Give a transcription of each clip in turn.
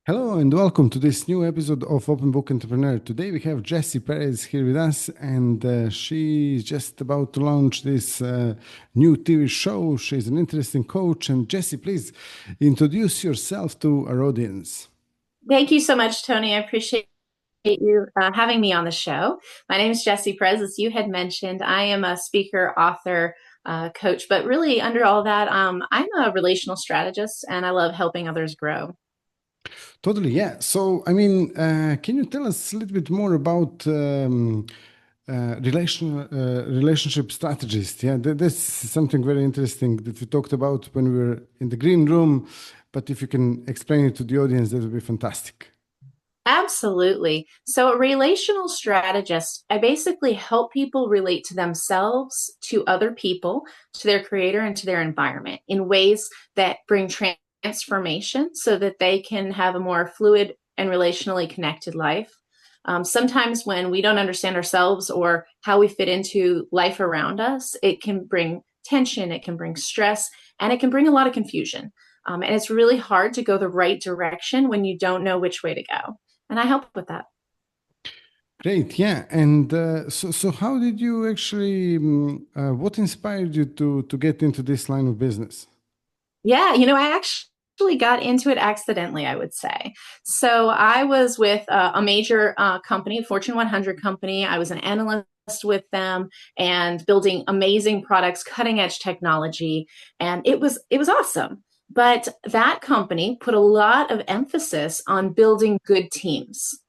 Hello and welcome to this new episode of Open Book Entrepreneur. Today we have Jessie Perez here with us, and she's just about to launch this new TV show. She's an interesting coach. And Jessie, please introduce yourself to our audience. Thank you so much, Tony. I appreciate you having me on the show. My name is Jessie Perez. As you had mentioned, I am a speaker, author, coach, but really under all that, I'm a relational strategist and I love helping others grow. Totally, yeah. So, can you tell us a little bit more about relationship strategist? Yeah, that's something very interesting that we talked about when we were in the green room. But if you can explain it to the audience, that would be fantastic. Absolutely. So, a relational strategist, I basically help people relate to themselves, to other people, to their creator, and to their environment in ways that bring transformation so that they can have a more fluid and relationally connected life. Sometimes, when we don't understand ourselves or how we fit into life around us, it can bring tension, it can bring stress, and it can bring a lot of confusion. And it's really hard to go the right direction when you don't know which way to go, and I help with that. Great, yeah. And so how did you actually? What inspired you to get into this line of business? Yeah, I actually got into it accidentally, I would say. So I was with a major company, Fortune 100 company. I was an analyst with them and building amazing products, cutting edge technology, and it was awesome. But that company put a lot of emphasis on building good teams.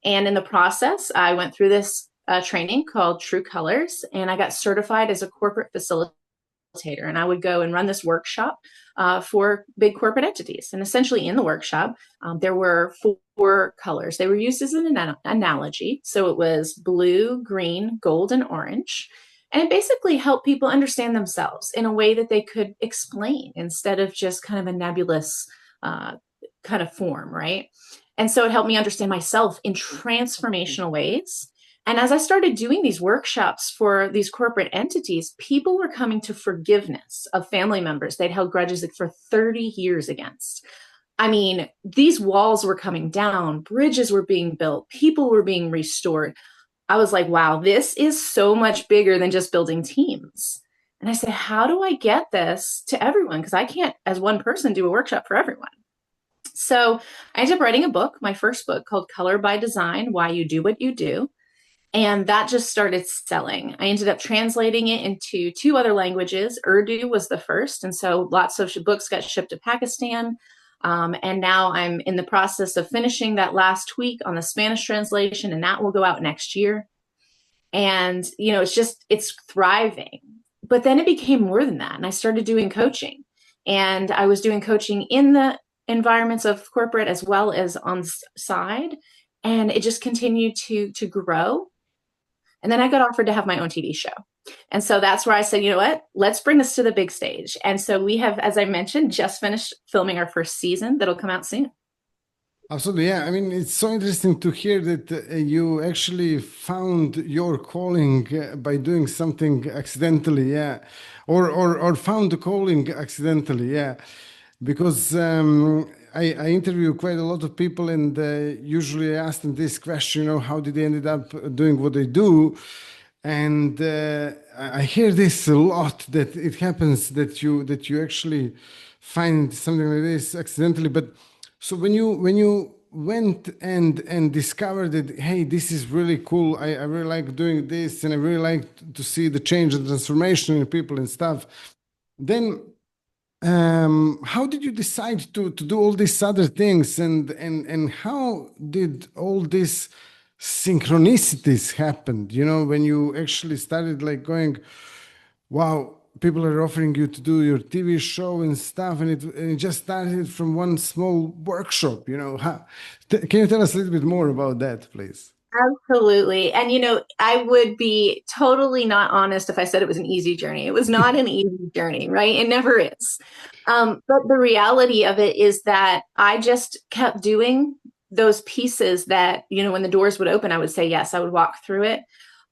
And in the process, I went through this training called True Colors, and I got certified as a corporate facilitator. And I would go and run this workshop for big corporate entities. And essentially, in the workshop, there were four colors. They were used as an analogy. So it was blue, green, gold, and orange. And it basically helped people understand themselves in a way that they could explain instead of just kind of a nebulous uh, kind of form, right? And so it helped me understand myself in transformational ways. And as I started doing these workshops for these corporate entities, people were coming to forgiveness of family members they'd held grudges for 30 years against. I mean, these walls were coming down, bridges were being built, people were being restored. I was like, wow, this is so much bigger than just building teams. And I said, how do I get this to everyone? Because I can't, as one person, do a workshop for everyone. So I ended up writing a book, my first book called Color by Design: Why You Do What You Do. And that just started selling. I ended up translating it into two other languages. Urdu was the first. And so lots of books got shipped to Pakistan. And now I'm in the process of finishing that last tweak on the Spanish translation, and that will go out next year. And, it's thriving. But then it became more than that. And I started doing coaching. And I was doing coaching in the environments of corporate as well as on side. And it just continued to grow. And then I got offered to have my own TV show. And so that's where I said, you know what, let's bring this to the big stage. And so we have, as I mentioned, just finished filming our first season that'll come out soon. Absolutely, yeah. I mean, it's so interesting to hear that you actually found your calling by doing something accidentally, yeah, or found the calling accidentally, yeah. Because I interview quite a lot of people, and usually I ask them this question, how did they ended up doing what they do? And I hear this a lot that it happens that you actually find something like this accidentally. But so when you went and discovered that, hey, this is really cool. I really like doing this, and I really like to see the change and transformation in people and stuff. Then how did you decide to do all these other things, and how did all these synchronicities happen? When you actually started like going, wow, people are offering you to do your TV show and stuff, and it just started from one small workshop. Can you tell us a little bit more about that, please? Absolutely. And, I would be totally not honest if I said it was an easy journey. It was not an easy journey, right? It never is. But the reality of it is that I just kept doing those pieces that, when the doors would open, I would say yes, I would walk through it.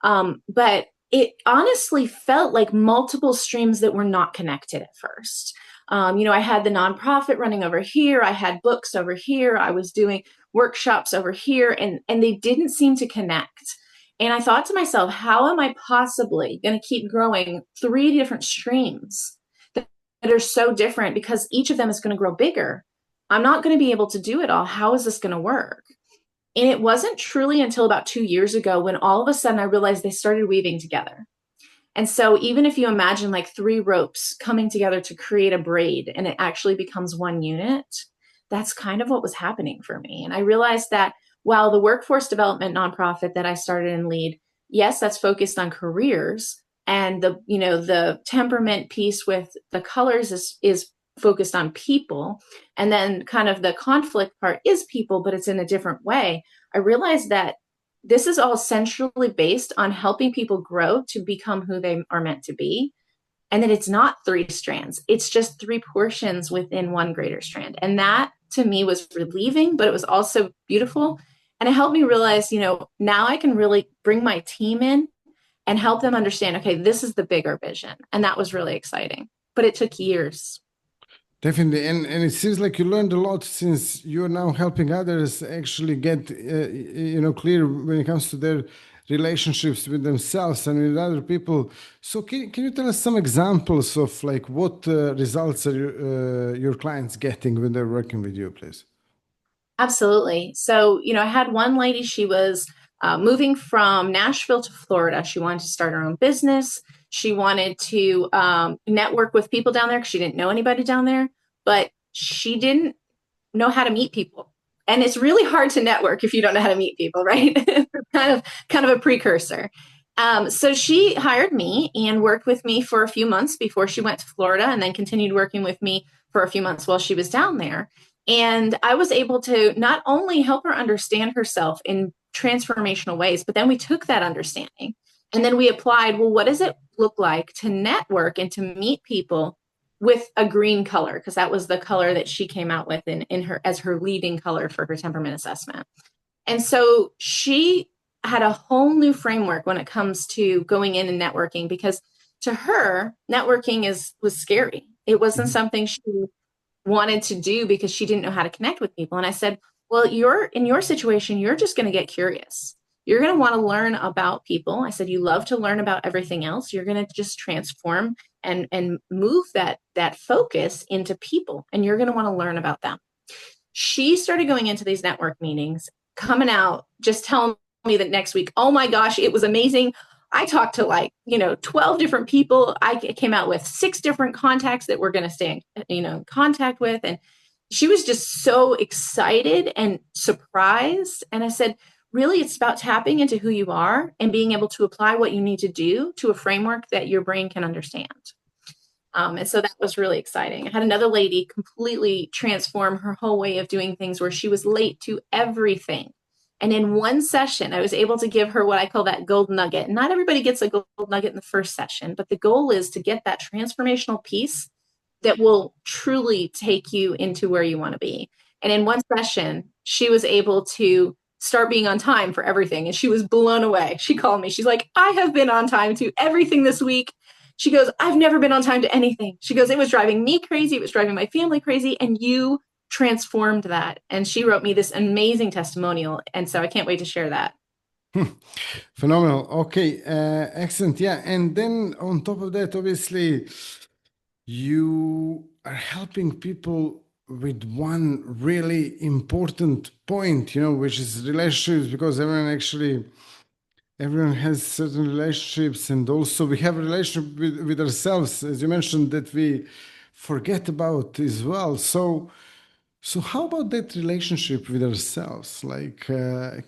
But it honestly felt like multiple streams that were not connected at first. I had the nonprofit running over here. I had books over here. I was doing workshops over here, and they didn't seem to connect. And I thought to myself, how am I possibly going to keep growing three different streams that are so different, because each of them is going to grow bigger? I'm not going to be able to do it all. How is this going to work? And it wasn't truly until about 2 years ago when all of a sudden I realized they started weaving together. And so even if you imagine like three ropes coming together to create a braid and it actually becomes one unit, that's kind of what was happening for me. And I realized that while the workforce development nonprofit that I started and lead, yes, that's focused on careers, and the temperament piece with the colors is focused on people, and then kind of the conflict part is people, but it's in a different way. I realized that this is all centrally based on helping people grow to become who they are meant to be. And that it's not three strands, it's just three portions within one greater strand. And that to me was relieving, but it was also beautiful. And it helped me realize, now I can really bring my team in and help them understand, okay, this is the bigger vision. And that was really exciting. But it took years. Definitely, and it seems like you learned a lot since you're now helping others actually get clear when it comes to their relationships with themselves and with other people. So can you tell us some examples of like what results are your clients getting when they're working with you, please? Absolutely. So, I had one lady, she was moving from Nashville to Florida. She wanted to start her own business. She wanted to network with people down there because she didn't know anybody down there, but she didn't know how to meet people. And it's really hard to network if you don't know how to meet people, right? kind of a precursor. So she hired me and worked with me for a few months before she went to Florida, and then continued working with me for a few months while she was down there. And I was able to not only help her understand herself in transformational ways, but then we took that understanding and then we applied, well, what does it look like to network and to meet people with a green color? Because that was the color that she came out with in her as her leading color for her temperament assessment. And so she had a whole new framework when it comes to going in and networking, because to her, networking was scary. It wasn't Mhm. something she wanted to do because she didn't know how to connect with people. And I said, well, you're in your situation, you're just going to get curious. You're going to want to learn about people. I said, you love to learn about everything else. You're going to just transform and move that focus into people, and you're going to want to learn about them. She started going into these network meetings, coming out, just telling me that next week, oh my gosh, it was amazing. I talked to 12 different people. I came out with 6 different contacts that we're going to stay in contact with. And she was just so excited and surprised. And I said, really, it's about tapping into who you are and being able to apply what you need to do to a framework that your brain can understand. And so that was really exciting. I had another lady completely transform her whole way of doing things, where she was late to everything. And in one session, I was able to give her what I call that gold nugget. Not everybody gets a gold nugget in the first session, but the goal is to get that transformational piece that will truly take you into where you want to be. And in one session, she was able to start being on time for everything. And she was blown away. She called me. She's like, I have been on time to everything this week. She goes, I've never been on time to anything. She goes, it was driving me crazy. It was driving my family crazy. And you transformed that. And she wrote me this amazing testimonial. And so I can't wait to share that. Phenomenal. Okay, excellent. Yeah, and then on top of that, obviously, you are helping people with one really important point, which is relationships, because everyone has certain relationships, and also we have a relationship with ourselves, as you mentioned, that we forget about as well. So how about that relationship with ourselves? Like,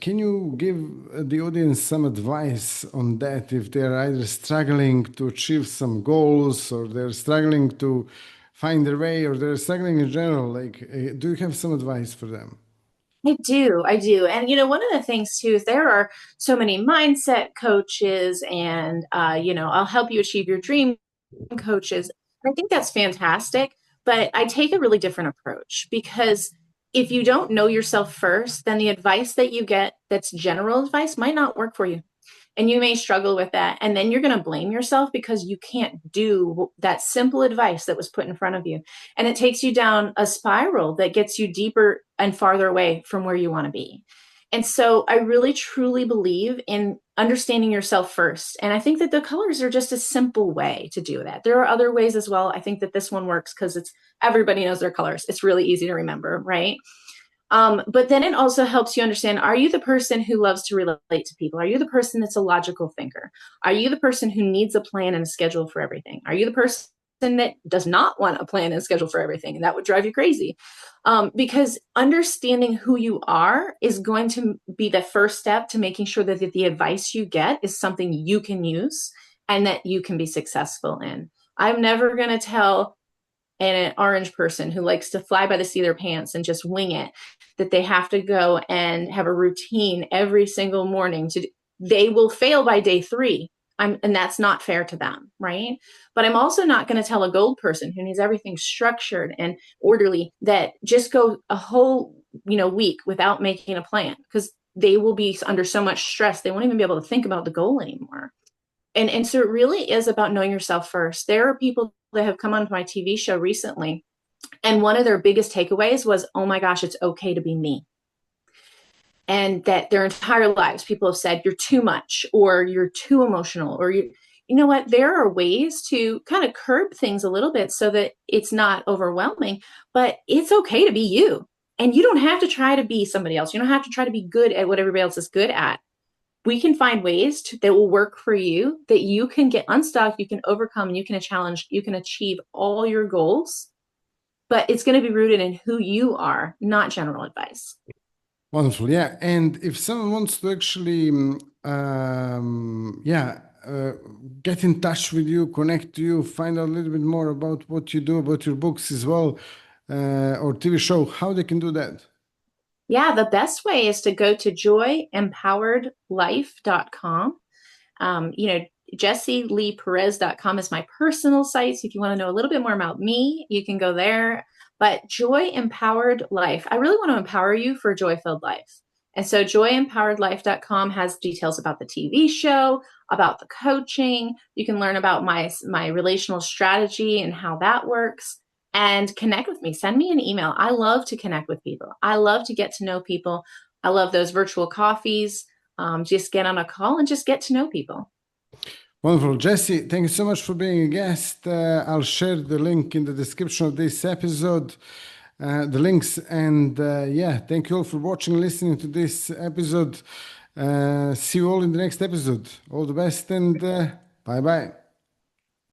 can you give the audience some advice on that if they're either struggling to achieve some goals, or they're struggling to find their way, or they're struggling in general? Like, do you have some advice for them? I do. I do. And, one of the things too is there are so many mindset coaches and, I'll help you achieve your dream coaches. I think that's fantastic, but I take a really different approach, because if you don't know yourself first, then the advice that you get that's general advice might not work for you. And you may struggle with that. And then you're going to blame yourself because you can't do that simple advice that was put in front of you. And it takes you down a spiral that gets you deeper and farther away from where you want to be. And so I really truly believe in understanding yourself first. And I think that the colors are just a simple way to do that. There are other ways as well. I think that this one works because it's everybody knows their colors. It's really easy to remember, right? But then it also helps you understand, are you the person who loves to relate to people? Are you the person that's a logical thinker? Are you the person who needs a plan and a schedule for everything? Are you the person that does not want a plan and schedule for everything? And that would drive you crazy. Because understanding who you are is going to be the first step to making sure that the advice you get is something you can use and that you can be successful in. I'm never going to tell an orange person who likes to fly by the seat of their pants and just wing it that they have to go and have a routine every single morning. They will fail by day 3. And that's not fair to them, right? But I'm also not going to tell a gold person who needs everything structured and orderly that just go a whole week without making a plan, because they will be under so much stress they won't even be able to think about the goal anymore. And so it really is about knowing yourself first. There are people that have come onto my TV show recently, and one of their biggest takeaways was, oh my gosh, it's okay to be me. And that their entire lives, people have said, you're too much, or you're too emotional, or you know what, there are ways to kind of curb things a little bit so that it's not overwhelming, but it's okay to be you. And you don't have to try to be somebody else. You don't have to try to be good at what everybody else is good at. We can find ways that will work for you, that you can get unstuck, you can overcome, and you can challenge, you can achieve all your goals, but it's going to be rooted in who you are, not general advice. Wonderful, yeah. And if someone wants to actually, get in touch with you, connect to you, find out a little bit more about what you do, about your books as well, or TV show, how they can do that? Yeah, the best way is to go to joyempoweredlife.com. JessieLeePerez.com is my personal site. So if you want to know a little bit more about me, you can go there. But Joy Empowered Life, I really want to empower you for a joy-filled life. And so joyempoweredlife.com has details about the TV show, about the coaching. You can learn about my relational strategy and how that works, and connect with me. Send me an email. I love to connect with people. I love to get to know people. I love those virtual coffees. Just get on a call and just get to know people. Wonderful. Jessie, thank you so much for being a guest. I'll share the link in the description of this episode, the links. And thank you all for watching and listening to this episode. See you all in the next episode. All the best, and bye-bye.